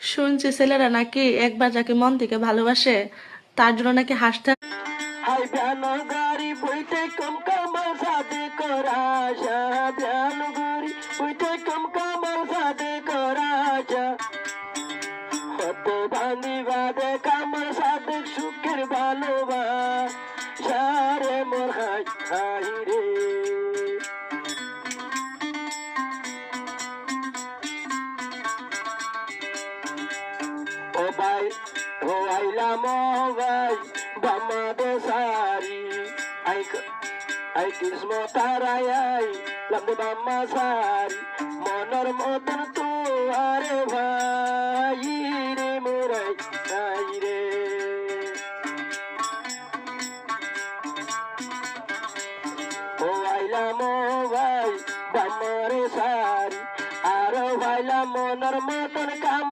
শুনছি ছেলেরা নাকি একবার যাকে মন থেকে ভালোবাসে তার জন্য নাকি হাসতে হাই ব্যানো গাড়ি বইতে কম কামাল সাদে করাশা ব্যানো গাড়ি বইতে কম কামাল সাদে করাশা হত বান্ধি বাদে কামাল সাদে সুখের ভালোবাসা রে মোর হাই হাই রে ও ভাই ও আইলাম ও ভাই বামাদে সারি আই কৃষ্ণ তারাই আই লম্বে বাম্মা সারি মনর মতন তো আরে ভাই রে মোরাই ভাই রে ও আইলাম ও ভাই বামারে সারি আর ভাইলাম মনর মত